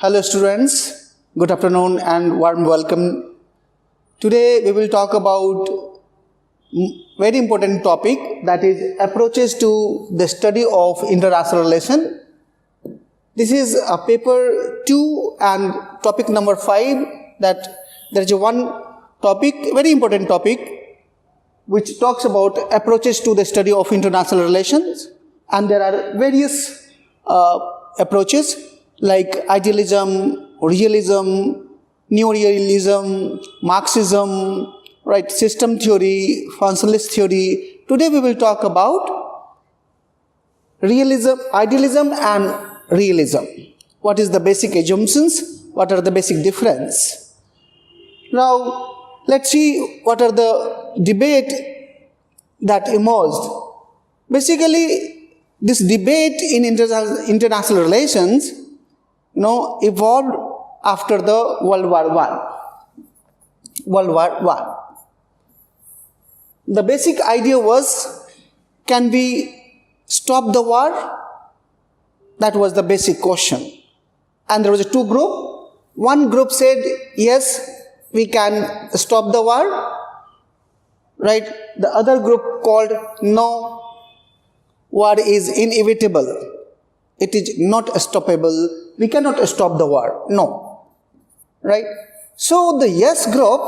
Hello students, good afternoon and warm welcome. Today we will talk about very important topic, that is approaches to the study of international relation. This is a paper 2 and topic number 5, that there is one topic, very important topic, which talks about approaches to the study of international relations, and there are various approaches like idealism, realism, neorealism, Marxism, right, system theory, functionalist theory. Today we will talk about realism, idealism and realism. What is the basic assumptions? What are the basic difference? Now let's see what are the debate that emerged. Basically, this debate in international relations, evolved after the World War I. The basic idea was, can we stop the war? That was the basic question. And there was two groups. One group said, yes, we can stop the war. Right? The other group called, no, war is inevitable. It is not stoppable. We cannot stop the war. No. Right? So the yes group,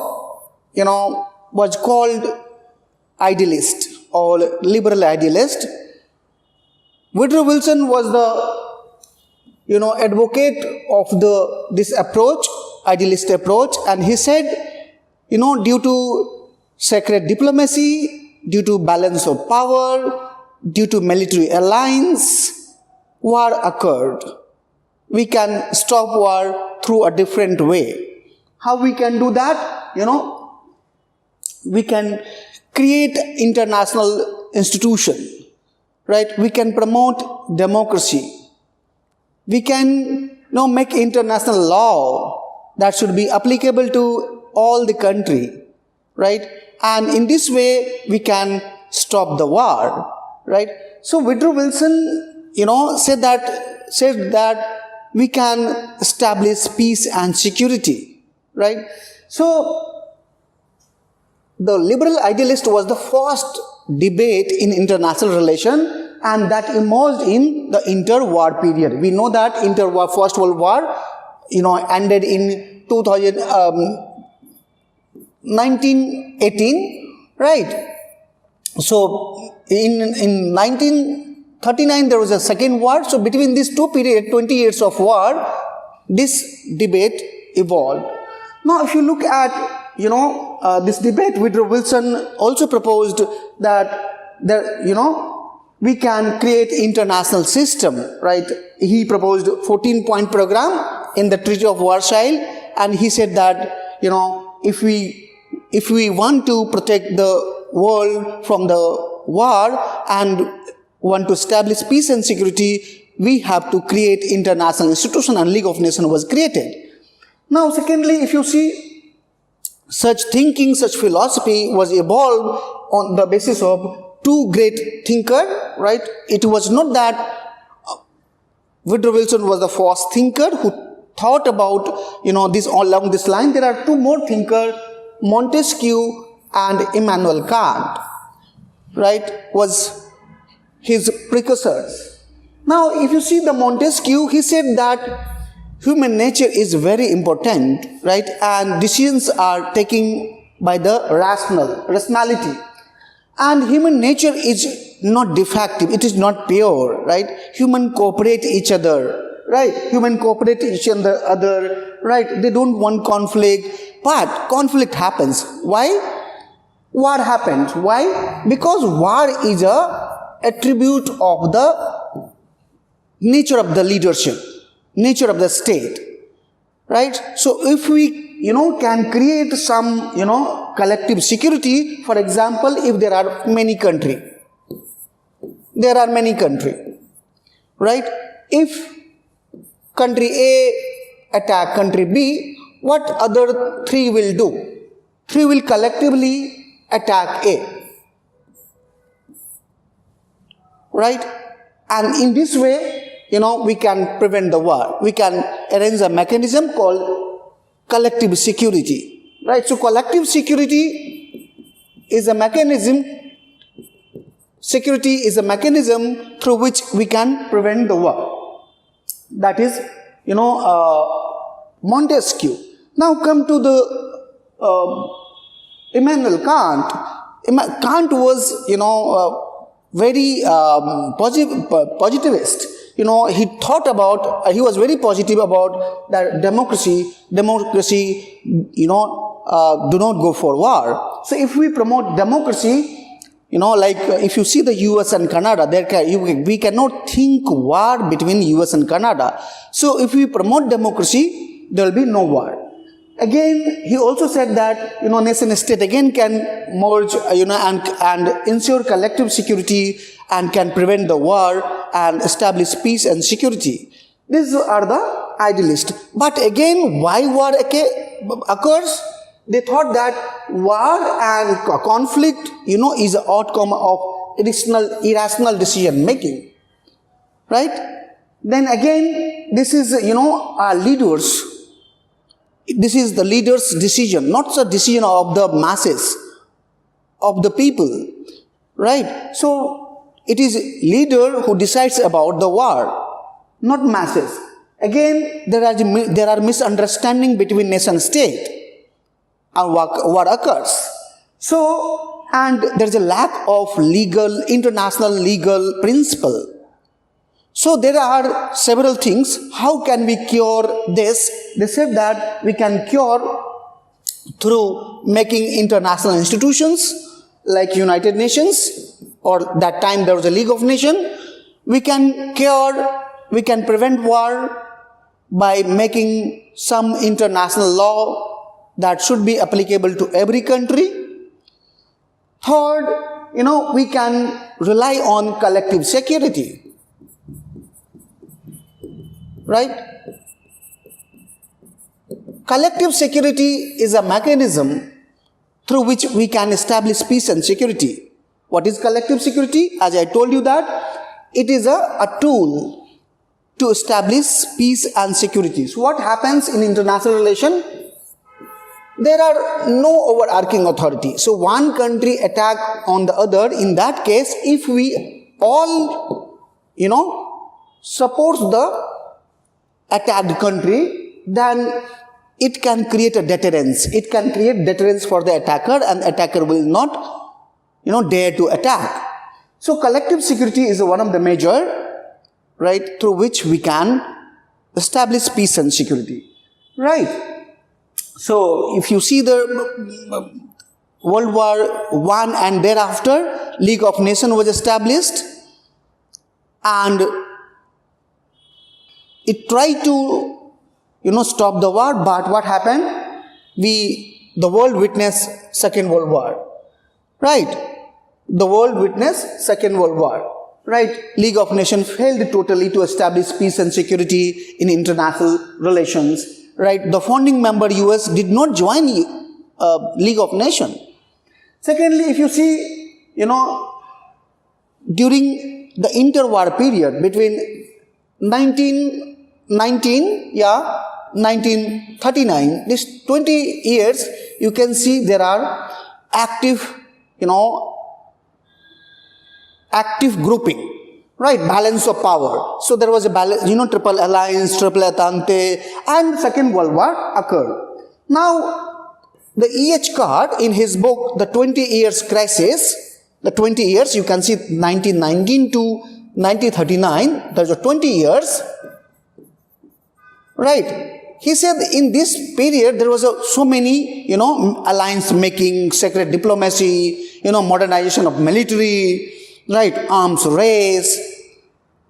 was called idealist or liberal idealist. Woodrow Wilson was the, advocate of this approach, idealist approach, and he said, due to sacred diplomacy, due to balance of power, due to military alliance, war occurred. We can stop war through a different way. How we can do that? We can create international institution, right? We can promote democracy. We can, make international law that should be applicable to all the country, right? And in this way, we can stop the war, right? So Woodrow Wilson, said that we can establish peace and security, right? So the liberal idealist was the first debate in international relation, and that emerged in the interwar period. We know that First World War, ended in 1918, right? So in 1939 there was a second war. So between these two periods, 20 years of war, this debate evolved. Now if you look at this debate, Woodrow Wilson also proposed that we can create international system, right? He proposed 14-point program in the Treaty of Versailles, and he said that if we want to protect the world from the war and want to establish peace and security, we have to create international institution, and League of Nations was created. Now secondly, if you see, such thinking, such philosophy was evolved on the basis of two great thinkers, right? It was not that Woodrow Wilson was the first thinker who thought about, this along this line. There are two more thinkers, Montesquieu and Immanuel Kant, right? Was his precursors. Now, if you see the Montesquieu, he said that human nature is very important, right? And decisions are taken by the rationality. And human nature is not defective, it is not pure, right? Human cooperate each other, right? Human cooperate each other, right? They don't want conflict, but conflict happens. Why? War happens. Why? Because war is a attribute of the nature of the leadership, nature of the state, right? So if we can create some collective security, for example, if there are many countries, right? If country A attack country B, what other three will do? Three will collectively attack A, right? And in this way, we can prevent the war. We can arrange a mechanism called collective security, right? So collective security is a mechanism. Security is a mechanism through which we can prevent the war. That is, Montesquieu. Now come to the Immanuel Kant. Kant was, very positivist. He was very positive about that democracy, do not go for war. So if we promote democracy, like if you see the US and Canada, we cannot think war between US and Canada. So if we promote democracy, there will be no war. Again, he also said that, nation state again can merge, and ensure collective security and can prevent the war and establish peace and security. These are the idealists. But again, why war occurs? They thought that war and conflict, is an outcome of irrational decision making. Right? Then again, this is, our leaders. This is the leader's decision, not the decision of the masses, of the people, right? So, it is leader who decides about the war, not masses. Again, there are misunderstanding between nation state and what occurs. So, and there is a lack of international legal principle. So there are several things. How can we cure this? They said that we can cure through making international institutions like United Nations, or that time there was a League of Nations. We can prevent war by making some international law that should be applicable to every country. Third, we can rely on collective security. Right? Collective security is a mechanism through which we can establish peace and security. What is collective security? As I told you that, it is a tool to establish peace and security. So what happens in international relation? There are no overarching authority. So one country attack on the other. In that case, if we all, support the attacked country, then it can create a deterrence. It can create deterrence for the attacker, and attacker will not, dare to attack. So collective security is one of the measure, right, through which we can establish peace and security. Right. So if you see the World War I and thereafter, League of Nations was established, and it tried to, stop the war, but what happened? The world witnessed Second World War. Right? The world witnessed Second World War. Right? League of Nations failed totally to establish peace and security in international relations. Right? The founding member US did not join League of Nations. Secondly, if you see, during the interwar period between 1939, this 20 years, you can see there are active grouping, right? Balance of power. So there was a balance, Triple Alliance, Triple Entente, and Second World War occurred. Now, the E.H. Card in his book, The 20 Years Crisis, the 20 years, you can see 1919 to 1939, there's a 20 years, right? He said in this period, there was so many, alliance making, secret diplomacy, modernization of military, right, arms race,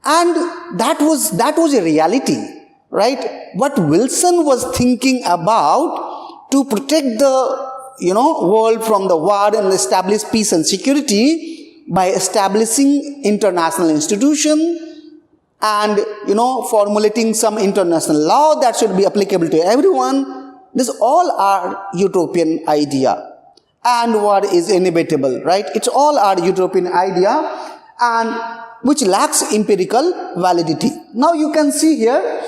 and that was a reality, right? What Wilson was thinking about to protect the, world from the war and establish peace and security by establishing international institution and, formulating some international law that should be applicable to everyone. This all are utopian idea. And war is inevitable, right? It's all our utopian idea. and which lacks empirical validity. Now you can see here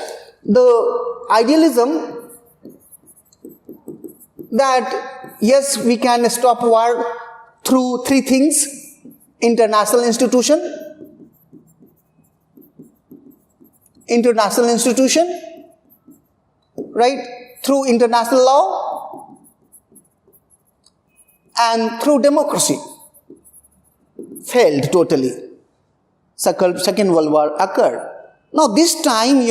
the idealism that yes, we can stop war through three things: international institution, right, through international law, and through democracy. Failed totally. Second World War occurred. Now this time,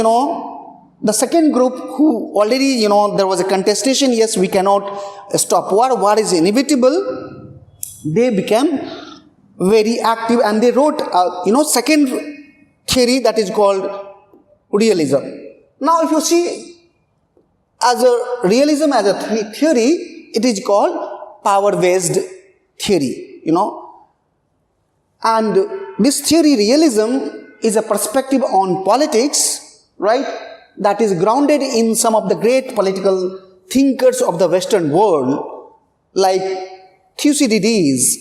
the second group who already, there was a contestation, yes, we cannot stop war is inevitable. They became very active and they wrote, second theory that is called realism. Now if you see, as a realism as a theory, it is called power-based theory, And this theory, realism, is a perspective on politics, right, that is grounded in some of the great political thinkers of the Western world, like Thucydides,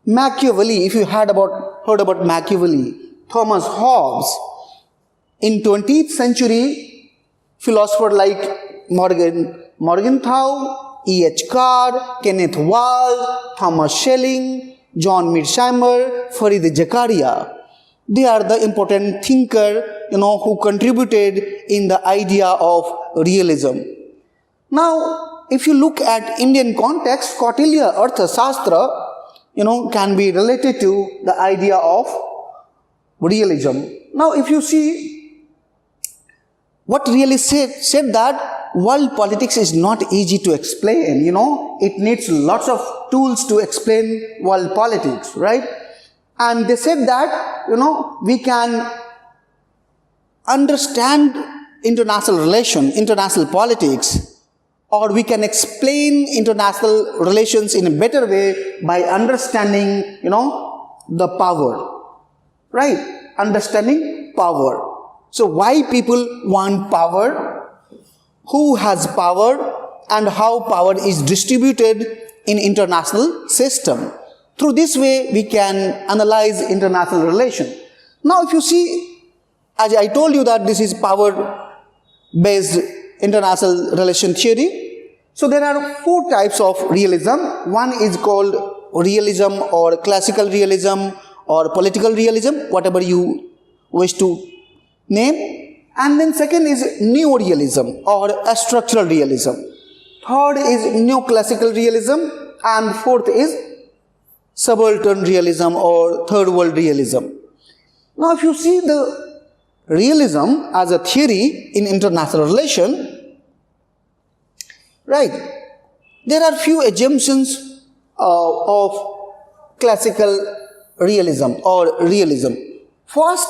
Machiavelli, if you heard about Machiavelli, Thomas Hobbes. In 20th century, philosophers like Morgenthau, E.H. Carr, Kenneth Walsh, Thomas Schelling, John Mearsheimer, Farid Zakaria. They are the important thinker, who contributed in the idea of realism. Now, if you look at Indian context, Kautilya Arthashastra, can be related to the idea of realism. Now, if you see, what really said that world politics is not easy to explain, it needs lots of tools to explain world politics, right? And they said that, we can understand international politics, or we can explain international relations in a better way by understanding, the power, right? Understanding power. So why people want power, who has power, and how power is distributed in international system. Through this way, we can analyze international relation. Now, if you see, as I told you that this is power-based international relation theory. So there are four types of realism. One is called realism or classical realism or political realism, whatever you wish to name. And then second is neo-realism or structural realism. Third is neoclassical realism, and fourth is subaltern realism or third world realism. Now if you see the realism as a theory in international relation, right, there are few assumptions of classical realism or realism. First,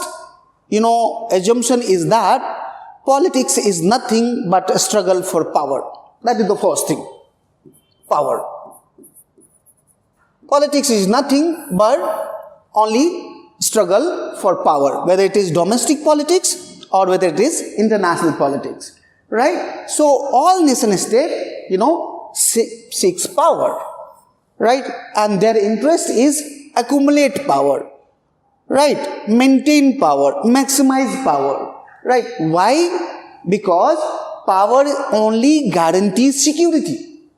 assumption is that politics is nothing but a struggle for power. That is the first thing. Power. Politics is nothing but only struggle for power, whether it is domestic politics or whether it is international politics, right? So all nation state, seeks power, right? And their interest is accumulate power, right? Maintain power, maximize power, right? Why? Because power only guarantees security.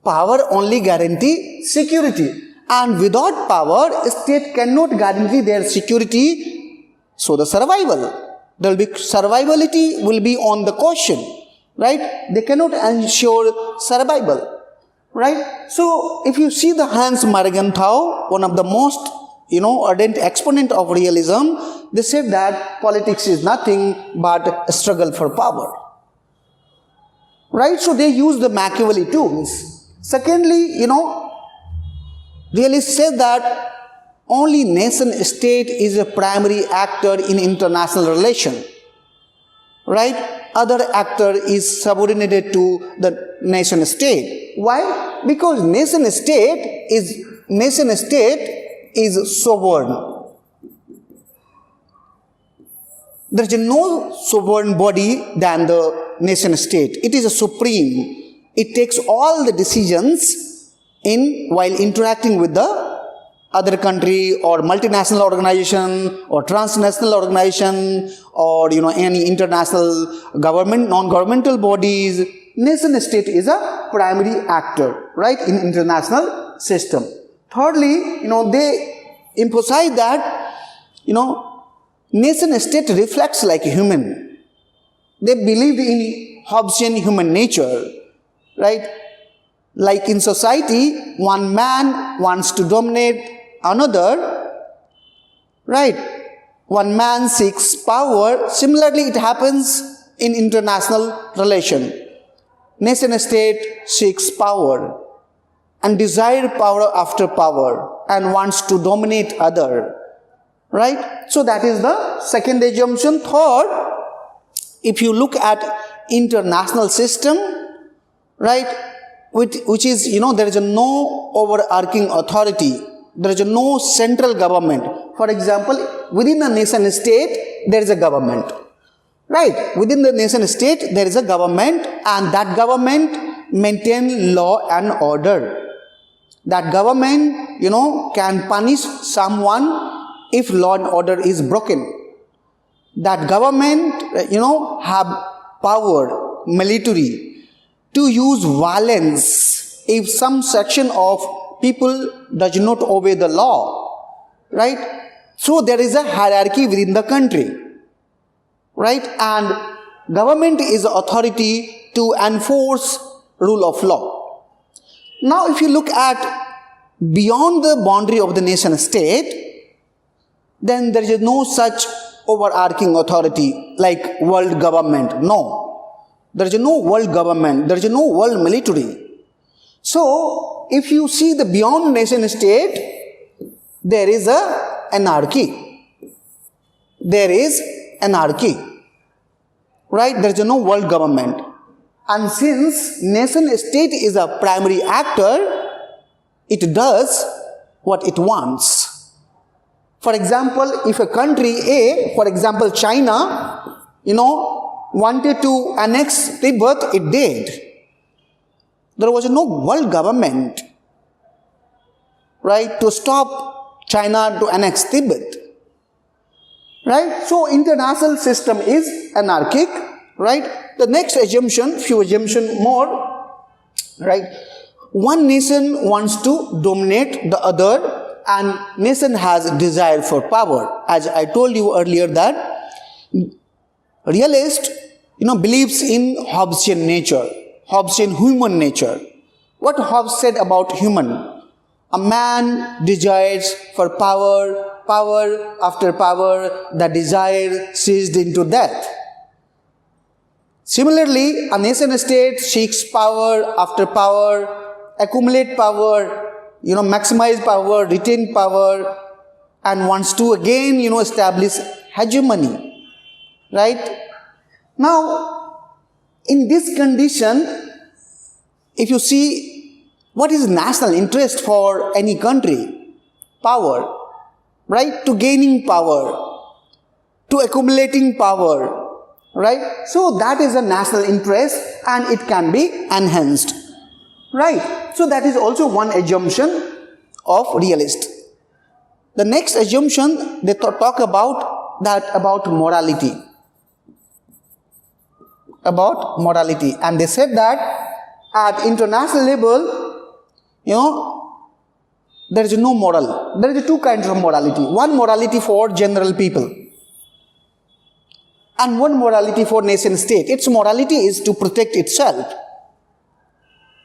Power only guarantees security. And without power, a state cannot guarantee their security, so the survival. Survivability will be on the question, right? They cannot ensure survival, right? So, if you see the Hans Morgenthau, one of the most, ardent exponent of realism, they said that politics is nothing but a struggle for power, right? So, they use the Machiavelli tools. Secondly, realists say that only nation state is a primary actor in international relation, right? Other actor is subordinated to the nation state. Why? Because nation state is sovereign. There is no sovereign body than the nation state. It is a supreme. It takes all the decisions while interacting with the other country or multinational organization or transnational organization or any international government, non-governmental bodies. Nation state is a primary actor, right, in international system. Thirdly, they emphasize that nation state reflects like a human. They believe in Hobbesian human nature, right? Like in society, one man wants to dominate another, right? One man seeks power. Similarly, it happens in international relation. Nation state seeks power and desire power after power and wants to dominate other, right? So that is the second assumption. Third, if you look at international system, right, which is, there is no overarching authority. There is no central government. For example, within a nation state, there is a government. Right? Within the nation state, there is a government, and that government maintains law and order. That government, can punish someone if law and order is broken. That government, have power, military, to use violence if some section of people does not obey the law, right? So there is a hierarchy within the country, right? And government is authority to enforce rule of law. Now if you look at beyond the boundary of the nation state, then there is no such overarching authority like world government. No, there is no world government, there is no world military. So if you see the beyond nation state, there is a anarchy. There is anarchy, right? There is no world government. And since nation state is a primary actor, it does what it wants. For example, if a country A, for example China, wanted to annex Tibet, it did. There was no world government, right, to stop China to annex Tibet, right? So international system is anarchic, right? The next assumption, few assumptions more, right? One nation wants to dominate the other, and nation has desire for power. As I told you earlier that realist, believes in Hobbesian nature, Hobbesian human nature. What Hobbes said about human? A man desires for power, power after power, the desire seized into death. Similarly, a nation state seeks power after power, accumulate power, maximize power, retain power, and wants to again, establish hegemony, right? Now, in this condition, if you see what is national interest for any country, power, right? To gaining power, to accumulating power, right? So that is a national interest and it can be enhanced, right? So that is also one assumption of realist. The next assumption they talk about morality. About morality, and they said that at international level, there is no moral. There is two kinds of morality. One morality for general people and one morality for nation state. Its morality is to protect itself,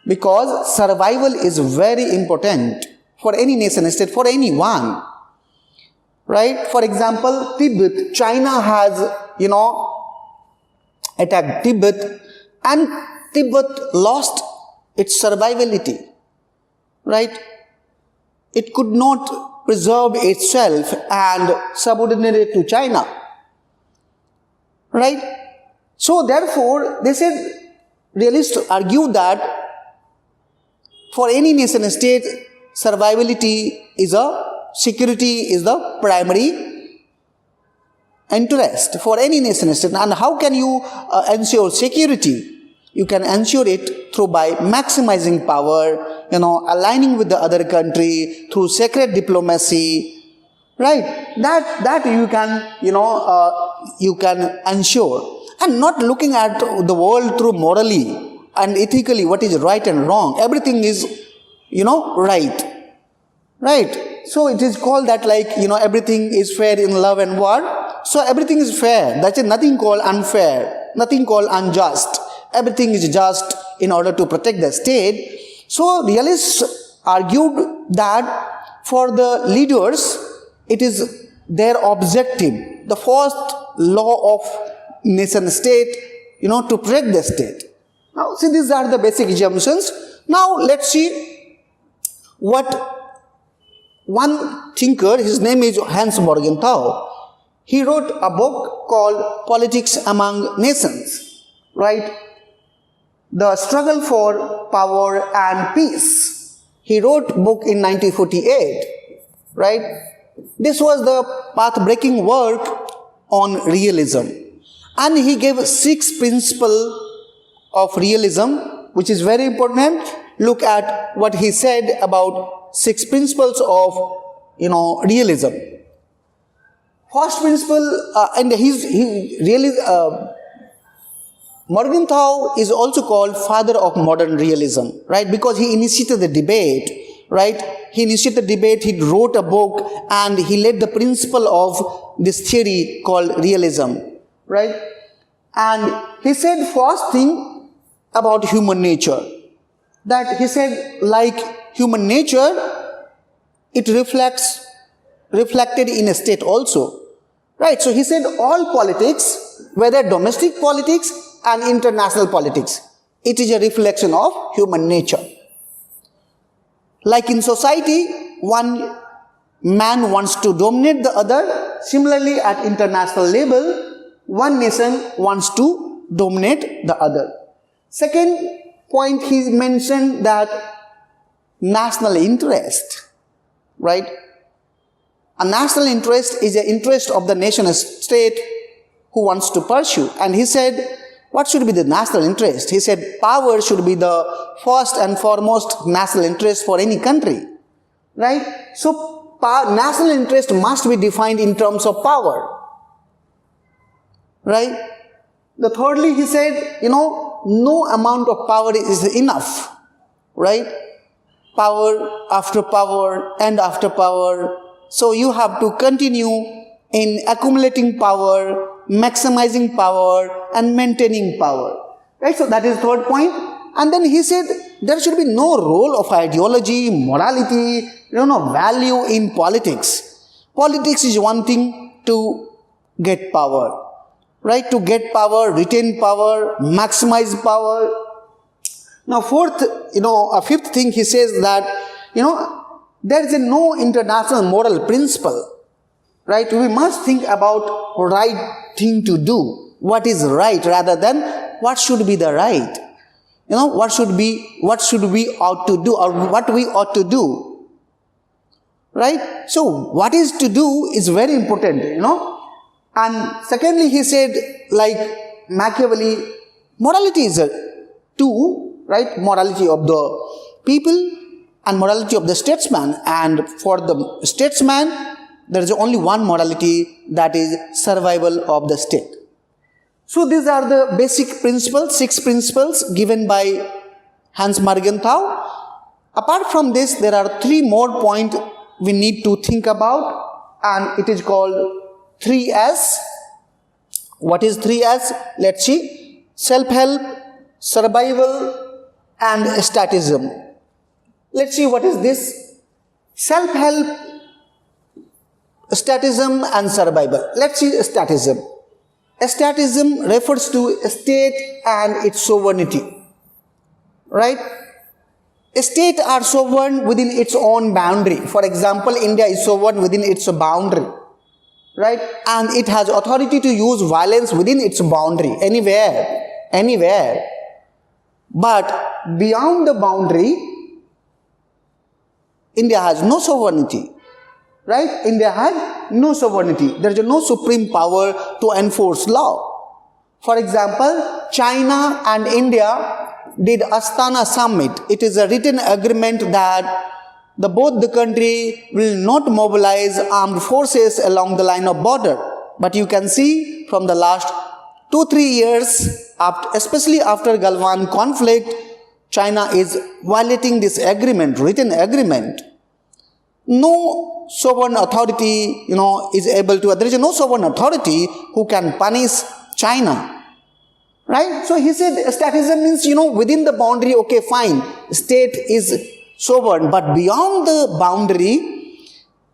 because survival is very important for any nation state, for anyone, right? For example, Tibet, China has, attacked Tibet, and Tibet lost its survivability, right? It could not preserve itself and subordinate it to China, right? So therefore, they said, realists argue that for any nation state, survivability is security is the primary interest for any nation state. And how can you ensure security? You can ensure it by maximizing power, aligning with the other country through sacred diplomacy, right? That you can ensure, and not looking at the world through morally and ethically what is right and wrong. Everything is, right? So it is called that everything is fair in love and war. So everything is fair. That is nothing called unfair, nothing called unjust. Everything is just in order to protect the state. So realists argued that for the leaders, it is their objective, the first law of nation state, to protect the state. Now, see, these are the basic assumptions. Now, let's see what one thinker, his name is Hans Morgenthau, he wrote a book called Politics Among Nations, right? The Struggle for Power and Peace. He wrote book in 1948, right? This was the path-breaking work on realism. And he gave 6 principles of realism, which is very important. Look at what he said about 6 principles of, realism. First principle, and Morgenthau is also called father of modern realism, right? Because he initiated the debate, right? He initiated the debate, he wrote a book, and he led the principle of this theory called realism, right? And he said first thing about human nature, that he said human nature, it reflected in a state also, right? So he said all politics, whether domestic politics and international politics, it is a reflection of human nature. Like in society, one man wants to dominate the other. Similarly, at international level, one nation wants to dominate the other. Second point, he mentioned that national interest, right? A national interest is an interest of the nation state who wants to pursue. And he said, what should be the national interest? He said, power should be the first and foremost national interest for any country, right? So, national interest must be defined in terms of power, right? The thirdly, he said, no amount of power is enough, right? Power after power and after power. So you have to continue in accumulating power, maximizing power, and maintaining power, right? So that is third point. And then he said there should be no role of ideology, morality, value in politics. Politics is one thing to get power, right? To get power, retain power, maximize power. Now fifth thing he says that, there is no international moral principle, right? We must think about right thing to do, what is right, rather than what should be the right. What should we ought to do, or what we ought to do, right? So what is to do is very important, And secondly, he said, like Machiavelli, morality is a two, right? Morality of the people and morality of the statesman. And for the statesman, there is only one morality, that is survival of the state. So these are the basic principles, 6 principles given by Hans Morgenthau. Apart from this, there are 3 more points we need to think about, and it is called 3S. What is 3S? Let's see. Self-help, survival, and statism. Let's see what is this. Self-help, statism, and survival. Let's see statism. Statism refers to a state and its sovereignty, right? A state are sovereign within its own boundary. For example, India is sovereign within its boundary, right? And it has authority to use violence within its boundary, anywhere. But beyond the boundary, India has no sovereignty, right? India had no sovereignty. There is no supreme power to enforce law. For example, China and India, did Astana summit. It is a written agreement that both the country will not mobilize armed forces along the line of border. But you can see from the last 2-3 years, especially after Galwan conflict, China is violating this agreement, written agreement. No sovereign authority, is able to, there is no sovereign authority who can punish China. Right? So he said statism means, within the boundary, okay, fine, state is sovereign, but beyond the boundary,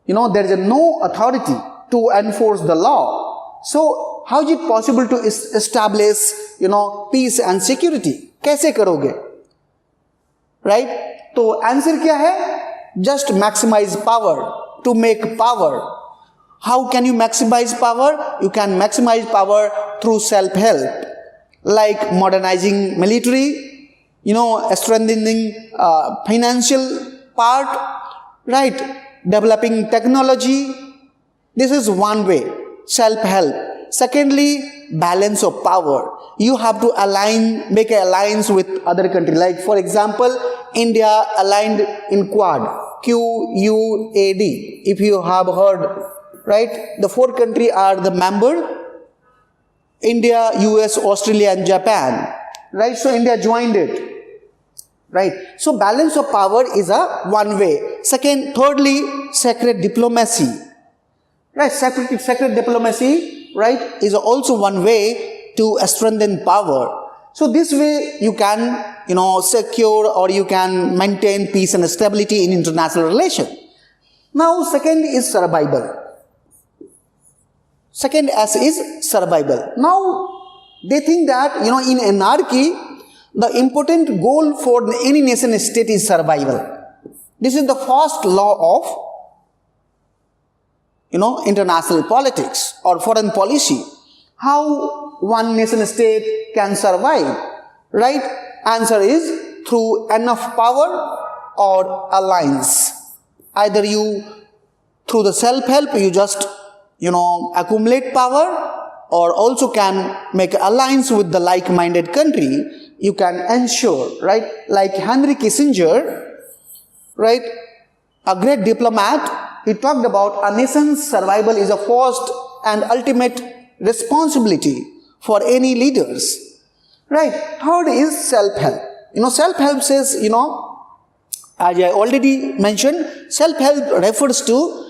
there is no authority to enforce the law. So how is it possible to establish, peace and security? कैसे करोगे? Right? तो answer क्या है? Just maximize power, to make power. How can you maximize power? You can maximize power through self-help, like modernizing military, strengthening financial part, right? Developing technology. This is one way, self-help. Secondly, balance of power. You have to make an alliance with other countries. Like for example, India aligned in Quad, QUAD. If you have heard, right? The 4 countries are the member. India, US, Australia and Japan. Right? So India joined it. Right? So balance of power is a one way. Thirdly, sacred diplomacy. Right? Sacred diplomacy, right, is also one way to strengthen power. So this way you can, secure or you can maintain peace and stability in international relations. Now second is survival. Second S is survival. Now they think that, in anarchy, the important goal for any nation state is survival. This is the first law of, international politics or foreign policy. How one nation state can survive, right? Answer is through enough power or alliance. Either you, through the self-help, you just, accumulate power, or also can make alliance with the like-minded country. You can ensure, right? Like Henry Kissinger, right? A great diplomat, he talked about a nation's survival is a first and ultimate responsibility for any leaders. Right? Third is self-help. Self-help says, as I already mentioned, self-help refers to,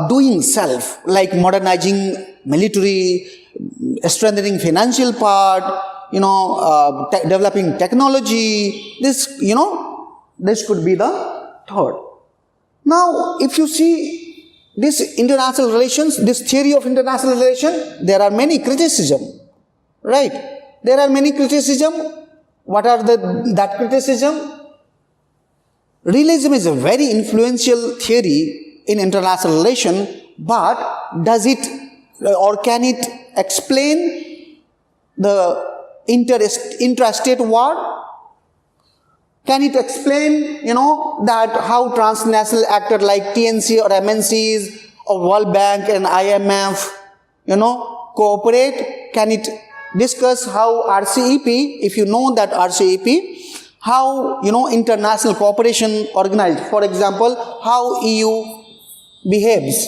doing self, like modernizing military, strengthening financial part, developing technology. This could be the third. Now, if you see this international relations, this theory of international relations, there are many criticism, right? There are many criticism. What are that criticism? Realism is a very influential theory in international relation, but does it or can it explain the intrastate war? Can it explain, that how transnational actors like TNC or MNCs or World Bank and IMF, cooperate? Can it discuss how RCEP, if you know that RCEP, how, international cooperation organized? For example, how EU behaves.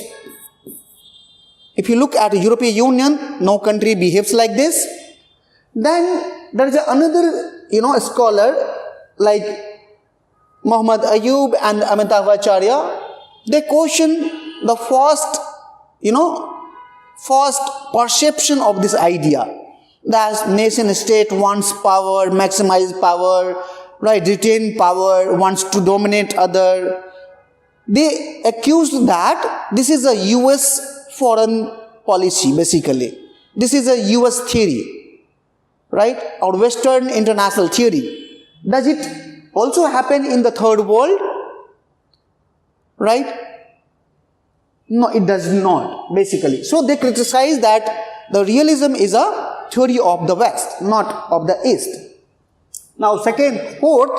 If you look at the European Union, no country behaves like this. Then there is another, scholar like Muhammad Ayub and Amitav Acharya. They question the first perception of this idea that nation state wants power, maximize power, right, retain power, wants to dominate other. They accused that this is a US foreign policy basically. This is a US theory, right, or Western international theory. Does it also happen in the third world? Right? No, it does not, basically. So they criticize that the realism is a theory of the West, not of the East. Now, fourth,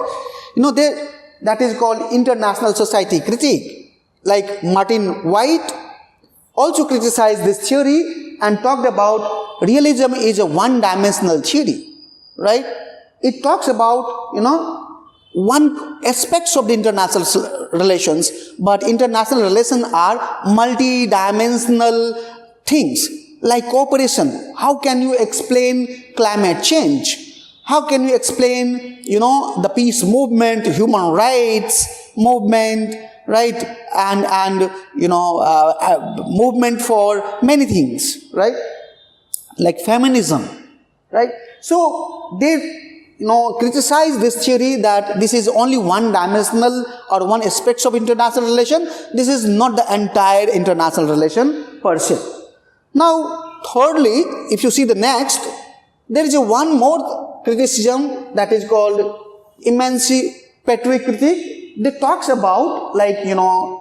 that is called international society critique. Like Martin White also criticized this theory and talked about realism is a one-dimensional theory, right? it talks about, one aspects of the international relations, but international relations are multi-dimensional things like cooperation. How can you explain climate change? How can you explain, the peace movement, human rights movement, right? And movement for many things, right? Like feminism, right? So they criticize this theory that this is only one dimensional or one aspect of international relation. This is not the entire international relation per se. Now, thirdly, if you see the next, there is one more criticism that is called emancipatory critique. They talks about, like,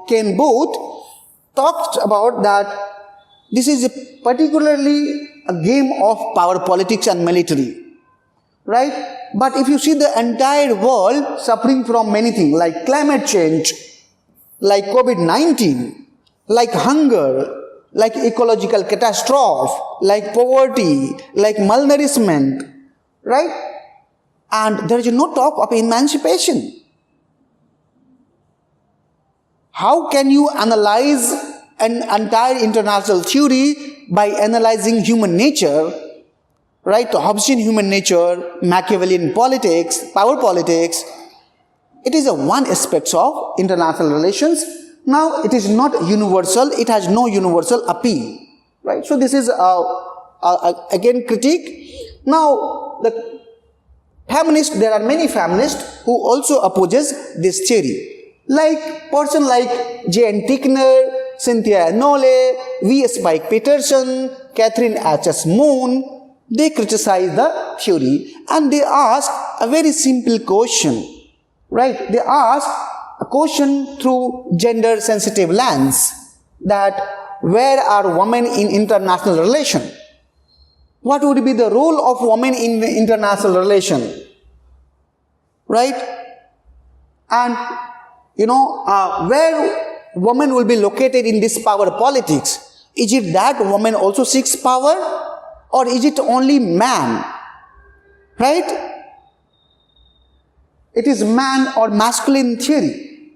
Ken Booth talks about that this is particularly a game of power politics and military, right? But if you see the entire world suffering from many things like climate change, like COVID-19, like hunger, like ecological catastrophe, like poverty, like malnourishment, right? And there is no talk of emancipation. How can you analyze an entire international theory by analyzing human nature, right? Hobbesian human nature, Machiavellian politics, power politics? It is a one aspect of international relations. Now, it is not universal. It has no universal appeal, right? So, this is again critique. Now, the feminists, there are many feminists who also opposes this theory. Like person like J.N. Tickner, Cynthia Nole, V. Spike Peterson, Catherine H.S. Moon, they criticize the theory and they ask a very simple question, right? They ask a question through gender sensitive lens, that where are women in international relation? What would be the role of women in the international relation, right? And where woman will be located in this power politics? Is it that woman also seeks power, or is it only man, right? It is man or masculine theory.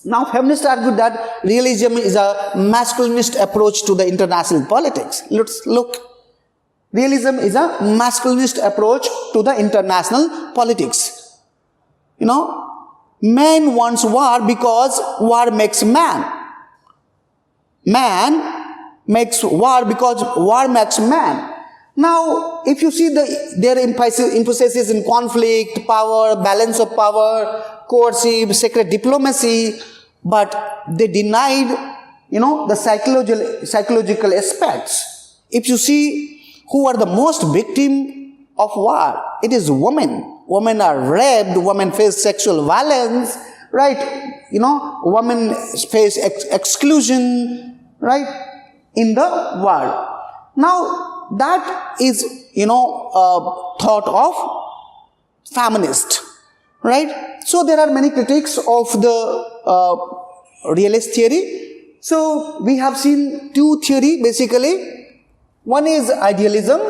Now, feminists argue that realism is a masculinist approach to the international politics. Let's look. Realism is a masculinist approach to the international politics. Man wants war because war makes man. Man makes war because war makes man. Now, if you see their emphasis in conflict, power, balance of power, coercive, secret diplomacy, but they denied, the psychological aspects. If you see who are the most victim of war, it is women. Women are raped, women face sexual violence, right? Women face exclusion, right? In the world. Now, that is, thought of feminist, right? So, there are many critiques of the realist theory. So, we have seen two theory basically. One is idealism,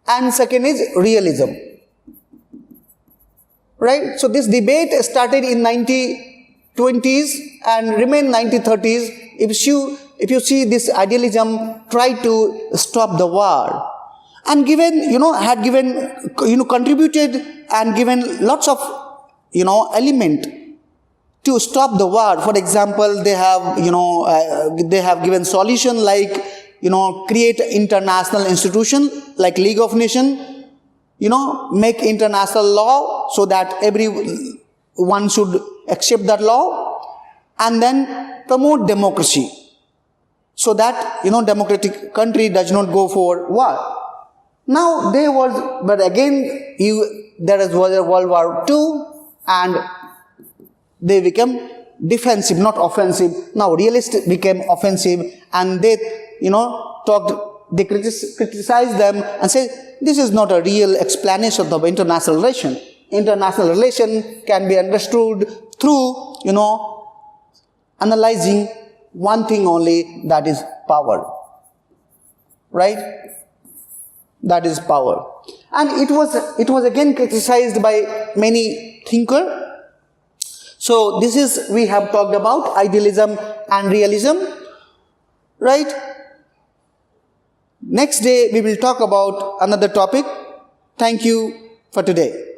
and second is realism, right? So, this debate started in 1920s and remained 1930s. If you see this idealism tried to stop the war and had given, contributed and given lots of, element to stop the war. For example, they have given solution like, create international institution like League of Nations, make international law so that everyone should accept that law, and then promote democracy so that, democratic country does not go for war. Now, but again, there was World War II and they became defensive, not offensive. Now, realists became offensive and they, they criticized them and said, this is not a real explanation of international relation. International relation can be understood through, analyzing one thing only, that is power. Right? that is power. And it was again criticized by many thinkers. So this is, we have talked about idealism and realism, right? Next day we will talk about another topic. Thank you for today.